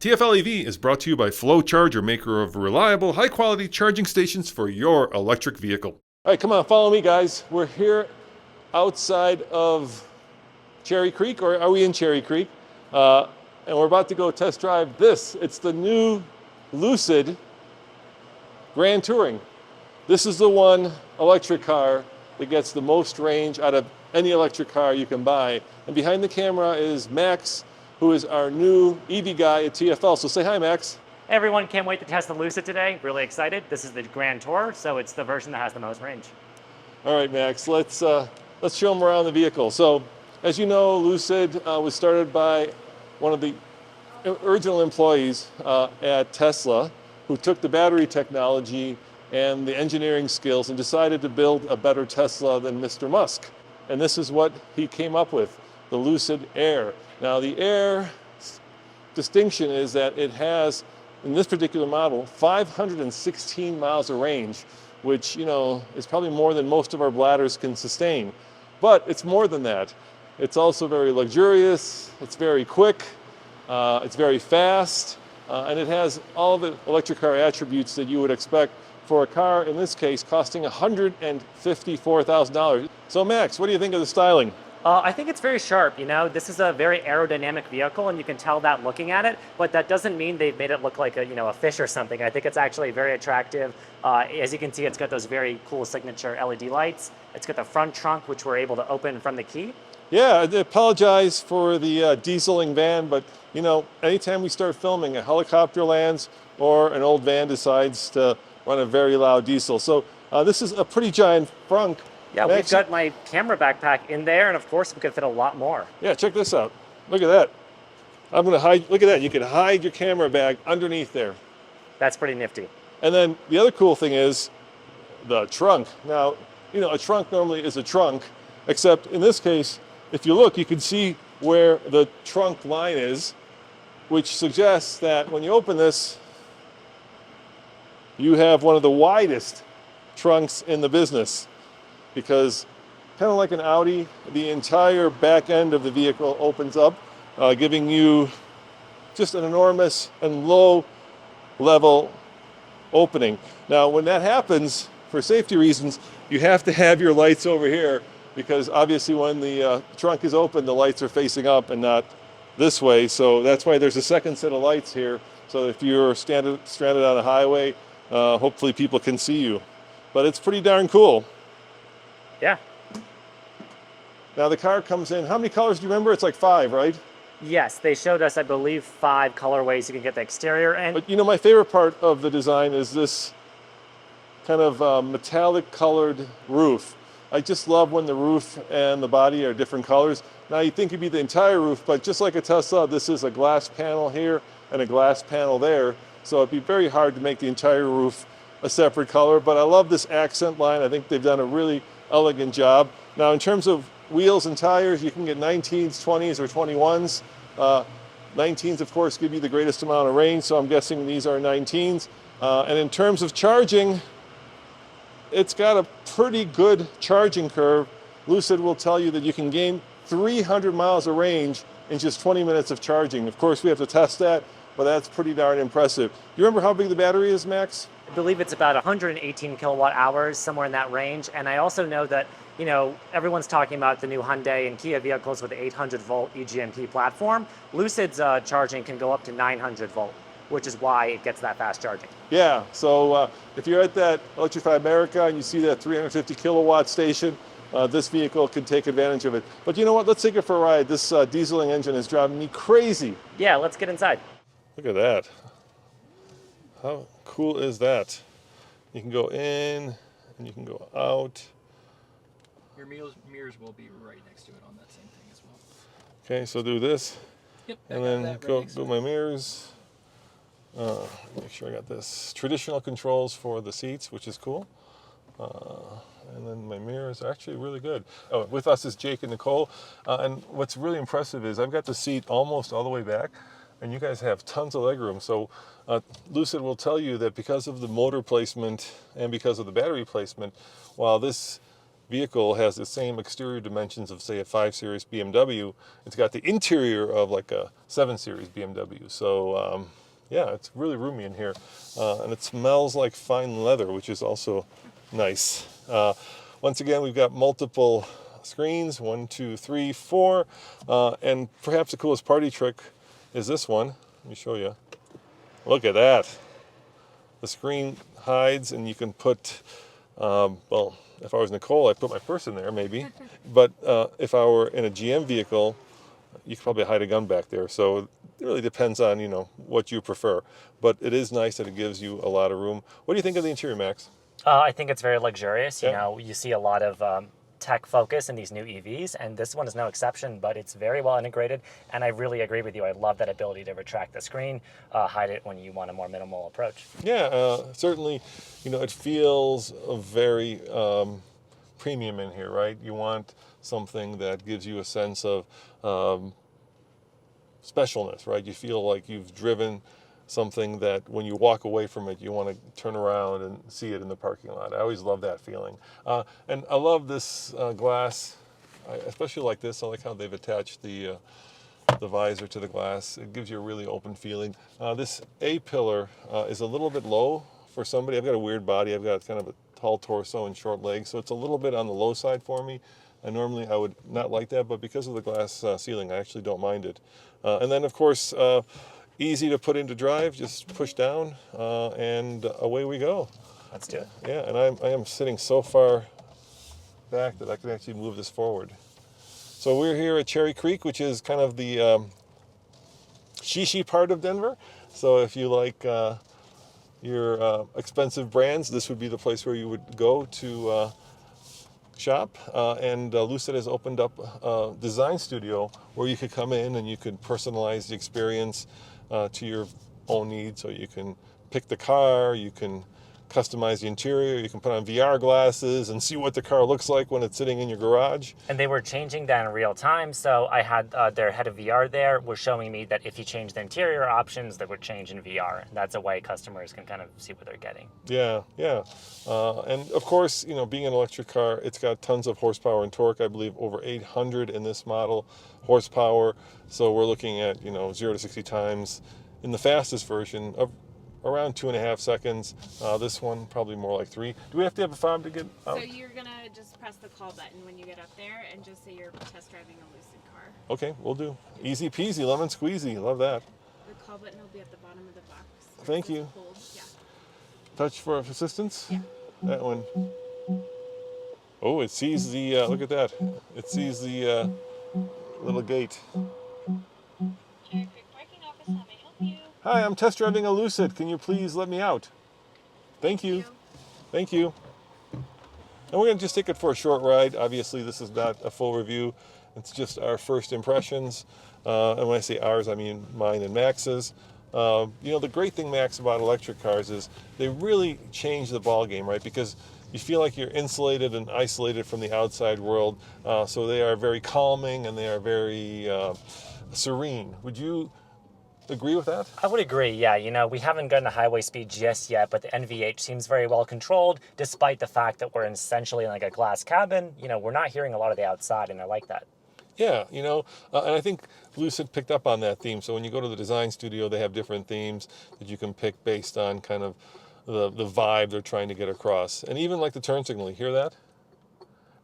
TFL EV is brought to you by Flow Charger, maker of reliable, high-quality charging stations for your electric vehicle. All right, come on, follow me, guys. We're here outside of Cherry Creek, or are we in Cherry Creek? And we're about to go test drive this. It's the new Lucid Grand Touring. This is the one electric car that gets the most range out of any electric car you can buy. And behind the camera is Max, who is our new EV guy at TFL. So say hi, Max. Hey everyone, can't wait to test the Lucid today. Really excited. This is the Grand Tour, so it's the version that has the most range. All right, Max, let's show them around the vehicle. So, as you know, Lucid was started by one of the original employees at Tesla, who took the battery technology and the engineering skills and decided to build a better Tesla than Mr. Musk. And this is what he came up with, the Lucid Air. Now, the Air distinction is that it has, in this particular model, 516 miles of range, which, you know, is probably more than most of our bladders can sustain. But it's more than that. It's also very luxurious, it's very quick, it's very fast, and it has all the electric car attributes that you would expect for a car, in this case, costing $154,000. So Max, what do you think of the styling? I think it's very sharp. You know, this is a very aerodynamic vehicle, and you can tell that looking at it. But that doesn't mean they've made it look like a fish or something. I think it's actually very attractive. As you can see, it's got those very cool signature LED lights. It's got the front trunk, which we're able to open from the key. Yeah, I apologize for the dieseling van, but you know, anytime we start filming, a helicopter lands or an old van decides to run a very loud diesel. So this is a pretty giant frunk. Yeah, we've got my camera backpack in there, and of course we could fit a lot more. Yeah, check this out. Look at that. I'm gonna hide, look at that. You can hide your camera bag underneath there. That's pretty nifty. And then the other cool thing is the trunk. Now, you know, a trunk normally is a trunk, except in this case, if you look, you can see where the trunk line is, which suggests that when you open this, you have one of the widest trunks in the business. Because kind of like an Audi, the entire back end of the vehicle opens up, giving you just an enormous and low level opening. Now, when that happens, for safety reasons, you have to have your lights over here, because obviously when the trunk is open, the lights are facing up and not this way. So that's why there's a second set of lights here. So if you're stranded on a highway, hopefully people can see you. But it's pretty darn cool. Yeah. Now the car comes in, how many colors do you remember? It's like 5, right? Yes, they showed us, I believe, 5 colorways you can get the exterior in. But you know, my favorite part of the design is this kind of metallic colored roof. I just love when the roof and the body are different colors. Now you'd think it'd be the entire roof, but just like a Tesla, this is a glass panel here and a glass panel there. So it'd be very hard to make the entire roof a separate color, but I love this accent line. I think they've done a really elegant job. Now, in terms of wheels and tires, you can get 19s, 20s, or 21s. 19s, of course, give you the greatest amount of range, so I'm guessing these are 19s. And in terms of charging, it's got a pretty good charging curve. Lucid will tell you that you can gain 300 miles of range in just 20 minutes of charging. Of course, we have to test that, but that's pretty darn impressive. You remember how big the battery is, Max? I believe it's about 118 kilowatt hours, somewhere in that range. And I also know that, you know, everyone's talking about the new Hyundai and Kia vehicles with the 800 volt eGMP platform. Lucid's charging can go up to 900 volt, which is why it gets that fast charging. Yeah, so if you're at that Electrify America and you see that 350 kilowatt station, this vehicle can take advantage of it. But you know what, let's take it for a ride. This dieseling engine is driving me crazy. Yeah, let's get inside. Look at that. How cool is that? You can go in and you can go out. Your mirrors will be right next to it on that same thing as well. Okay, so do this. Yep. And then go my mirrors. Make sure I got this. Traditional controls for the seats, which is cool. And then my mirrors are actually really good. Oh, with us is Jake and Nicole. And what's really impressive is I've got the seat almost all the way back, and you guys have tons of legroom. So Lucid will tell you that because of the motor placement and because of the battery placement, while this vehicle has the same exterior dimensions of, say, a 5 Series BMW. It's got the interior of like a 7 Series BMW. So, yeah, it's really roomy in here. And it smells like fine leather, which is also nice. Once again, we've got multiple screens, 1, 2, 3, 4. And perhaps the coolest party trick is this one. Let me show you. Look at that. The screen hides and you can put, well, if I was Nicole, I'd put my purse in there maybe. But if I were in a GM vehicle, you could probably hide a gun back there. So it really depends on, what you prefer. But it is nice that it gives you a lot of room. What do you think of the interior, Max? I think it's very luxurious. Yeah. You see a lot of tech focus in these new EVs, and this one is no exception, but it's very well integrated, and I really agree with you. I love that ability to retract the screen, hide it when you want a more minimal approach. Yeah, certainly, it feels very premium in here, right? You want something that gives you a sense of specialness, right? You feel like you've driven something that when you walk away from it, you want to turn around and see it in the parking lot. I always love that feeling. And I love this glass, I especially like this. I like how they've attached the visor to the glass. It gives you a really open feeling. This A-pillar is a little bit low for somebody. I've got a weird body. I've got kind of a tall torso and short legs, so it's a little bit on the low side for me. And normally I would not like that, but because of the glass ceiling, I actually don't mind it. And then, of course, easy to put into drive, just push down, and away we go. Let's do it. Yeah, and I am sitting so far back that I can actually move this forward. So we're here at Cherry Creek, which is kind of the shishi part of Denver. So if you like your expensive brands, this would be the place where you would go to shop. And Lucid has opened up a design studio where you could come in and you could personalize the experience to your own needs. So you can pick the car, you can customize the interior, you can put on VR glasses and see what the car looks like when it's sitting in your garage. And they were changing that in real time. So I had their head of VR there was showing me that if you change the interior options, that would change in VR. And that's a way customers can kind of see what they're getting. Yeah. And of course, being an electric car, it's got tons of horsepower and torque. I believe over 800 in this model horsepower. So we're looking at, 0 to 60 times in the fastest version of around 2.5 seconds. This one probably more like 3. Do we have to have a fob to get out? So you're gonna just press the call button when you get up there and just say you're test driving a Lucid car. Okay, we'll do. Easy peasy, lemon squeezy. Love that. The call button will be at the bottom of the box. Thank you. Hold. Yeah. Touch for assistance? Yeah. That one. Oh, it sees the, look at that. It sees the little gate. Cherry Creek Parking Office, how may I help you? Hi, I'm test driving a Lucid. Can you please let me out? Thank you. Thank you. And we're going to just take it for a short ride. Obviously, this is not a full review. It's just our first impressions. And when I say ours, I mean mine and Max's. The great thing, Max, about electric cars is they really change the ball game, right? Because you feel like you're insulated and isolated from the outside world. So they are very calming and they are very serene. Would you agree with that? I would agree, yeah. We haven't gotten to highway speed just yet, but the NVH seems very well controlled, despite the fact that we're essentially in like a glass cabin. We're not hearing a lot of the outside, and I like that. Yeah, and I think Lucid picked up on that theme. So when you go to the design studio, they have different themes that you can pick based on kind of the vibe they're trying to get across. And even like the turn signal, you hear that?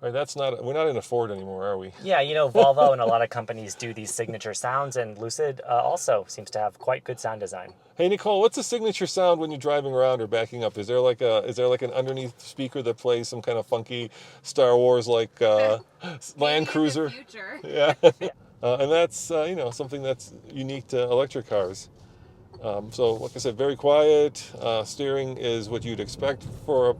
Right, we're not in a Ford anymore, are we? Yeah, Volvo and a lot of companies do these signature sounds, and Lucid also seems to have quite good sound design. Hey Nicole, what's a signature sound when you're driving around or backing up? Is there like an underneath speaker that plays some kind of funky Star Wars like Land Cruiser? Future. Yeah, and that's something that's unique to electric cars. So like I said, very quiet. Steering is what you'd expect for a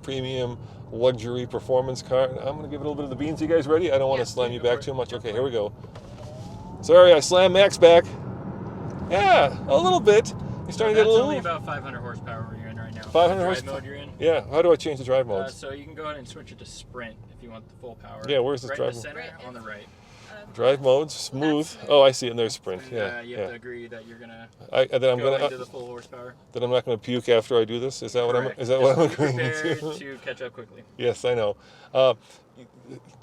premium luxury performance car. I'm going to give it a little bit of the beans. You guys ready? I don't want to slam you back too much. Okay, here we go. Sorry, I slammed Max back. Yeah, a little bit. You're starting to get a little... That's only about 500 horsepower where you're in right now. 500 drive horsepower? mode you're in. Yeah, how do I change the drive modes? So you can go ahead and switch it to sprint if you want the full power. Yeah, where's this right drive in the mode? center, on the right. Drive modes, smooth. Oh, I see it, and there's sprint. And, Yeah, you have to agree that you're gonna that I'm go gonna into the full horsepower. that I'm not going to puke after I do this. Is that what Correct. I'm agreeing Prepare to? to catch up quickly. Yes, I know.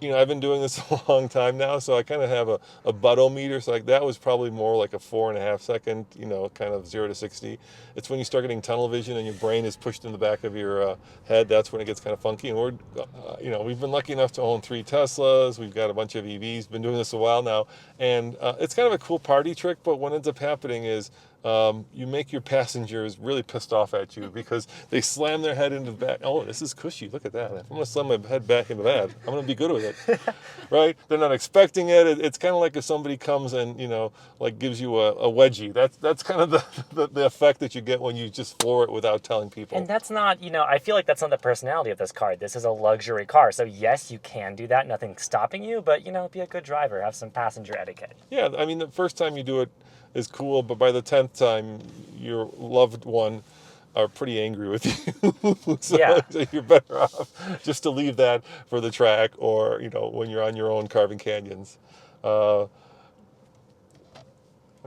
you know, I've been doing this a long time now, so I kind of have a buttometer. So like that was probably more like a 4.5 second, you know, kind of 0 to 60. It's when you start getting tunnel vision and your brain is pushed in the back of your head. That's when it gets kind of funky. And we're, you know, we've been lucky enough to own 3 Teslas. We've got a bunch of EVs. Been doing this a while now, and it's kind of a cool party trick. But what ends up happening is you make your passengers really pissed off at you because they slam their head into the back. Oh, this is cushy. Look at that. If I'm going to slam my head back into that, I'm going to be good with it. Right? They're not expecting it. It's kind of like if somebody comes and, you know, like gives you a wedgie. That's kind of the effect that you get when you just floor it without telling people. And that's not, you know, I feel like that's not the personality of this car. This is a luxury car. So yes, you can do that. Nothing's stopping you, but, you know, be a good driver. Have some passenger etiquette. Yeah, I mean, the first time you do it is cool, but by the 10th time, your loved one are pretty angry with you. So you're better off just to leave that for the track, or, you know, when you're on your own carving canyons. I'm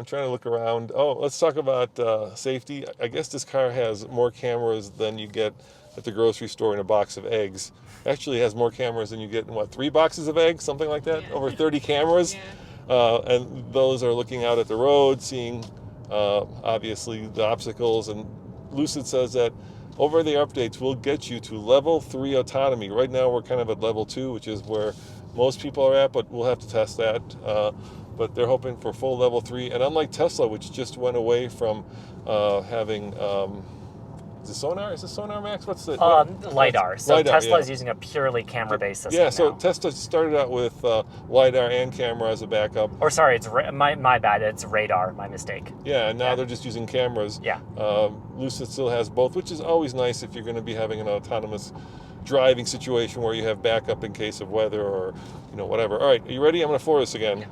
trying to look around. Oh, let's talk about safety. I guess this car has more cameras than you get at the grocery store in a box of eggs. Actually, it has more cameras than you get in, what, 3 boxes of eggs? Something like that? Yeah. Over 30 cameras? Yeah. And those are looking out at the road, seeing obviously the obstacles. And Lucid says that over the updates will get you to level 3 autonomy. Right now we're kind of at level 2, which is where most people are at, but we'll have to test that. But they're hoping for full level 3. And unlike Tesla, which just went away from having... is it sonar? Is it sonar, Max? What's the LiDAR. So LiDAR, Tesla yeah. is using a purely camera-based system. Yeah, so now. Tesla started out with LiDAR and camera as a backup. Or sorry, it's my bad. It's radar. My mistake. Yeah, and now they're just using cameras. Yeah. Lucid still has both, which is always nice if you're going to be having an autonomous driving situation where you have backup in case of weather or, you know, whatever. All right, are you ready? I'm going to floor this again.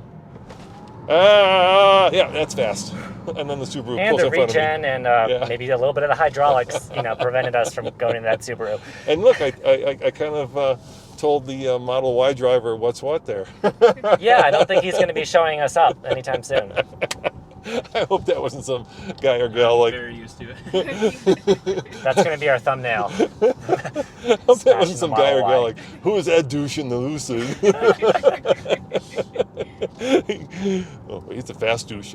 Yeah, that's fast. And then the Subaru And pulls the in front of me. regen and maybe a little bit of the hydraulics, you know, prevented us from going into that Subaru. And look, I kind of told the Model Y driver what's what there. Yeah, I don't think he's going to be showing us up anytime soon. I hope that wasn't some guy or gal like. Very used to it. That's going to be our thumbnail. I hope that Smashing wasn't some the guy or Model gal Y. like, who is that douche in the Lucid? Oh, he's a fast douche.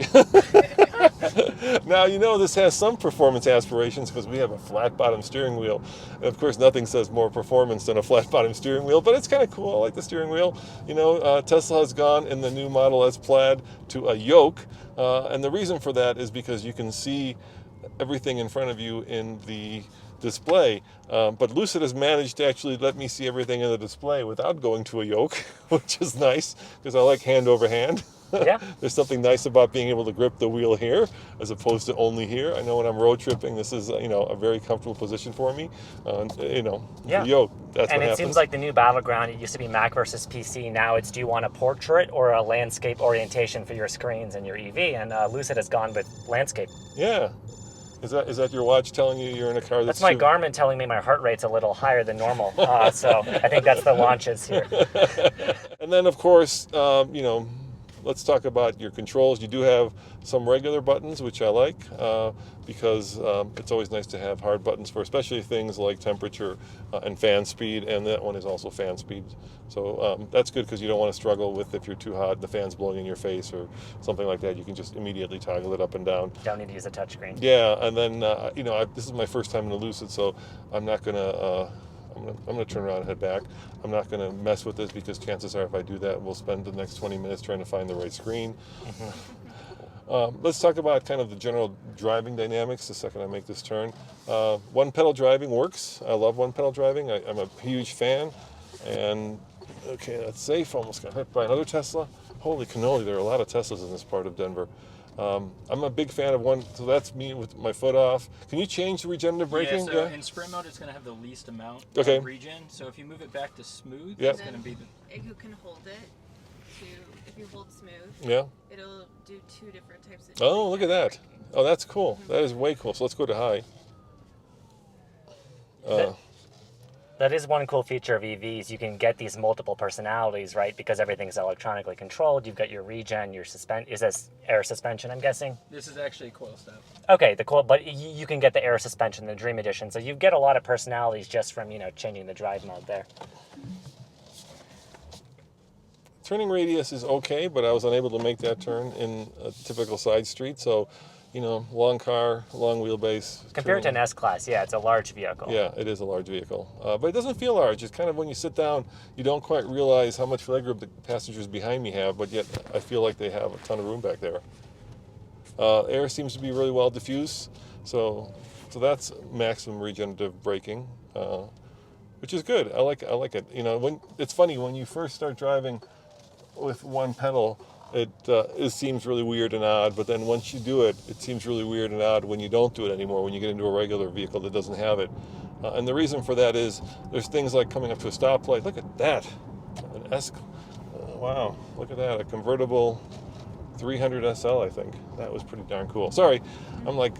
Now, you know, this has some performance aspirations because we have a flat bottom steering wheel. And of course, nothing says more performance than a flat bottom steering wheel, but it's kind of cool. I like the steering wheel. You know, Tesla has gone in the new Model S Plaid to a yoke. And the reason for that is because you can see everything in front of you in the display. But Lucid has managed to actually let me see everything in the display without going to a yoke, which is nice because I like hand over hand. Yeah. There's something nice about being able to grip the wheel here as opposed to only here. I know when I'm road tripping, this is, you know, a very comfortable position for me. You know, Yeah. the yoke, that's And what it happens. seems like the new battleground, it used to be Mac versus PC. Now it's, do you want a portrait or a landscape orientation for your screens and your EV? And Lucid has gone with landscape. Yeah. Is that your watch telling you you're in a car That's my too- Garmin telling me my heart rate's a little higher than normal. So I think that's the launches here. And then, of course, you know, let's talk about your controls. You do have some regular buttons, which I like, because it's always nice to have hard buttons for especially things like temperature and fan speed, and that one is also fan speed. So that's good because you don't want to struggle with if you're too hot, the fan's blowing in your face or something like that. You can just immediately toggle it up and down. Don't need to use a touchscreen. Yeah, and then, you know, this is my first time in the Lucid, so I'm not going to... I'm gonna turn around and head back. I'm not gonna mess with this because chances are if I do that, we'll spend the next 20 minutes trying to find the right screen. Let's talk about kind of the general driving dynamics the second I make this turn. One pedal driving works. I love one pedal driving. I'm a huge fan. And okay, that's safe. Almost got hit by another Tesla. Holy cannoli, there are a lot of Teslas in this part of Denver. I'm a big fan of one, so that's me with my foot off. Can you change the regenerative braking? Yeah, so in sprint mode, it's going to have the least amount Okay. of regen. So if you move it back to smooth, Yep. it's going to be the... If you can hold it if you hold smooth, Yeah. it'll do 2 different types of Oh, look at that. braking. Oh, that's cool. That is way cool. So let's go to high. That is one cool feature of EVs. You can get these multiple personalities, right? Because everything's electronically controlled. You've got your regen, your is this air suspension, I'm guessing? This is actually coil step. Okay, but you can get the air suspension, the Dream Edition. So you get a lot of personalities just from, you know, changing the drive mode there. turning radius is okay, but I was unable to make that turn in a typical side street. So, long car, long wheelbase. Compared to an S-Class, yeah, it's a large vehicle. Yeah, it is a large vehicle. But it doesn't feel large. It's kind of when you sit down, you don't quite realize how much legroom the passengers behind me have, but yet I feel like they have a ton of room back there. Air seems to be really well diffused, so that's maximum regenerative braking, which is good. I like it. When it's funny when you first start driving with one pedal, it seems really weird and odd, but then once you do it, it seems really weird and odd when you don't do it anymore, when you get into a regular vehicle that doesn't have it. And the reason for that is there's things like coming up to a stoplight. Look at that. Wow, look at that. A convertible 300 SL, I think. That was pretty darn cool. Sorry, I'm like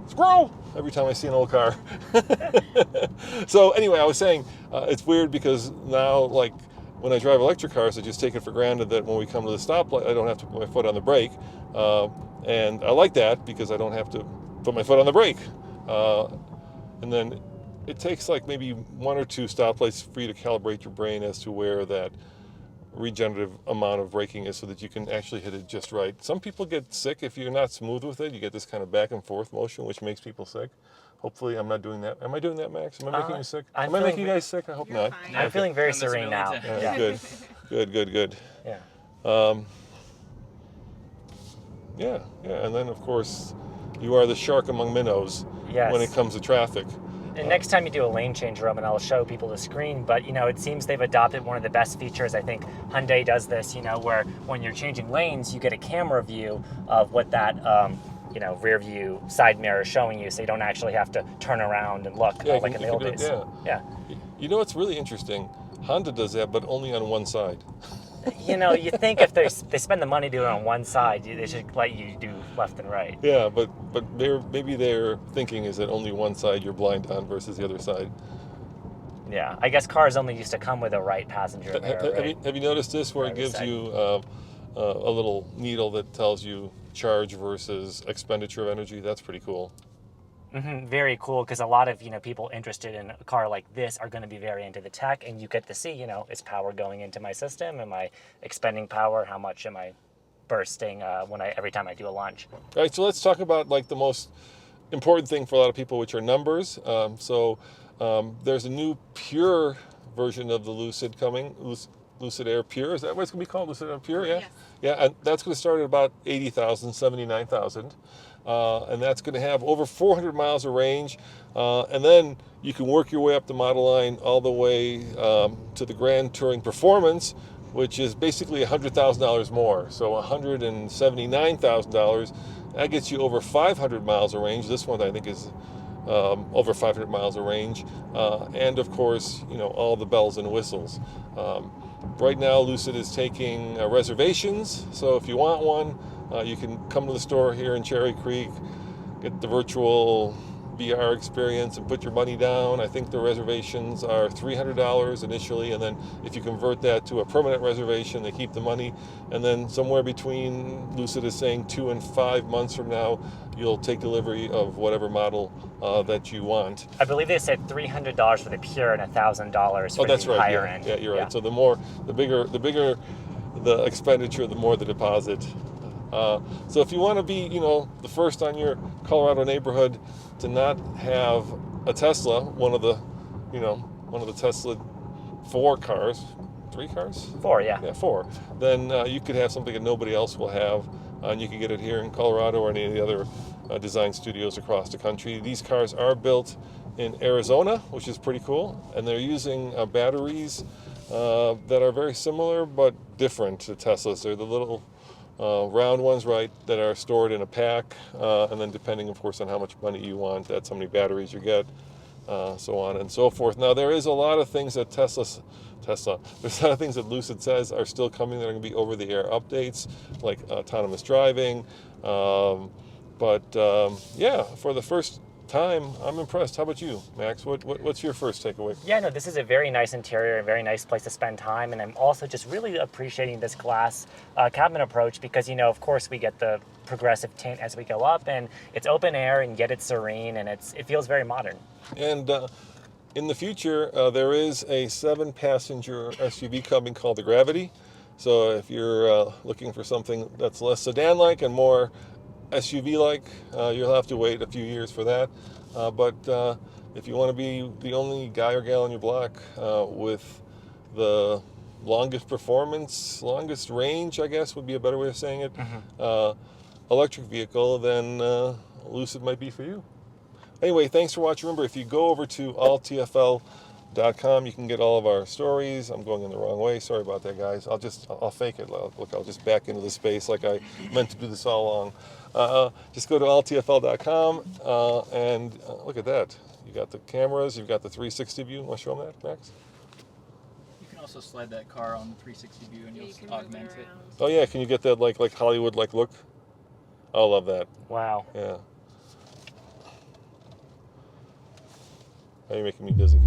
squirrel every time I see an old car. So anyway, I was saying it's weird because now, like, when I drive electric cars, I just take it for granted that when we come to the stoplight, I don't have to put my foot on the brake. And I like that because I don't have to put my foot on the brake. And then it takes like maybe one or two stoplights for you to calibrate your brain as to where that regenerative amount of braking is so that you can actually hit it just right. Some people get sick if you're not smooth with it. You get this kind of back and forth motion, which makes people sick. Hopefully I'm not doing that. Am I doing that, Max? Am I making you sick? Am I making you guys sick? I hope You're not. fine. I'm feeling very serene now. Yeah, good. Yeah. Yeah. And then, of course, you are the shark among minnows Yes. when it comes to traffic. And next time you do a lane change, Roman, I'll show people the screen. But, it seems they've adopted one of the best features. I think Hyundai does this, where when you're changing lanes, you get a camera view of what that, rear view side mirror is showing you, so you don't actually have to turn around and look like in the old days. Yeah. You know what's really interesting? Honda does that, but only on one side. You think if they spend the money doing it on one side, they should let you do left and right. Yeah, but maybe their thinking is that only one side you're blind on versus the other side. Yeah, I guess cars only used to come with a right passenger mirror, right? Have you noticed this where it gives you a little needle that tells you charge versus expenditure of energy? That's pretty cool. Mm-hmm. Very cool, because a lot of people interested in a car like this are going to be very into the tech, and you get to see is power going into my system? Am I expending power? How much am I bursting every time I do a lunge? All right, so let's talk about like the most important thing for a lot of people, which are numbers. There's a new pure version of the Lucid coming. Lucid Air Pure, is that what it's going to be called? Lucid Air Pure, yeah? Yes. Yeah, and that's going to start at about 80,000, 79,000. And that's going to have over 400 miles of range. And then you can work your way up the model line all the way to the Grand Touring Performance, which is basically $100,000 more. So $179,000. That gets you over 500 miles of range. This one, I think, is over 500 miles of range. And of course, all the bells and whistles. Right now, Lucid is taking reservations. So if you want one, you can come to the store here in Cherry Creek, get the virtual VR experience and put your money down. I think the reservations are $300 initially, and then if you convert that to a permanent reservation, they keep the money. And then somewhere between, Lucid is saying 2 and 5 months from now, you'll take delivery of whatever model that you want. I believe they said $300 for the Pure and $1,000 for the higher end. Yeah, you're right. So the bigger the expenditure, the more the deposit. So if you want to be, the first on your Colorado neighborhood to not have a Tesla, one of the Tesla 4 cars, 3 cars? 4, yeah. Yeah, 4. Then you could have something that nobody else will have, and you can get it here in Colorado or any of the other design studios across the country. These cars are built in Arizona, which is pretty cool, and they're using batteries that are very similar but different to Teslas. They're the little round ones, right, that are stored in a pack, and then depending, of course, on how much money you want, that's how many batteries you get, so on and so forth. Now, there is a lot of things that there's a lot of things that Lucid says are still coming that are going to be over-the-air updates, like autonomous driving, yeah, for the first time, I'm impressed. How about you, Max? What's your first takeaway? Yeah, no, this is a very nice interior, a very nice place to spend time, and I'm also just really appreciating this glass cabin approach because, of course, we get the progressive tint as we go up, and it's open air, and yet it's serene, and it feels very modern. And In the future, there is a 7-passenger SUV coming called the Gravity. So if you're looking for something that's less sedan-like and more SUV-like, you'll have to wait a few years for that. But if you want to be the only guy or gal on your block with the longest performance, longest range, I guess would be a better way of saying it, electric vehicle, then Lucid might be for you. Anyway, thanks for watching. Remember, if you go over to alltfl.com, you can get all of our stories. I'm going in the wrong way. Sorry about that, guys. I'll fake it. Look, I'll just back into the space like I meant to do this all along. Just go to alltfl.com and look at that. You got the cameras. You've got the 360 view. Want to show them that, Max? You can also slide that car on the 360 view and Yeah, you'll you can augment move it it. around. Oh yeah, can you get that like Hollywood like look? I love that. Wow. Yeah. Now you're making me dizzy.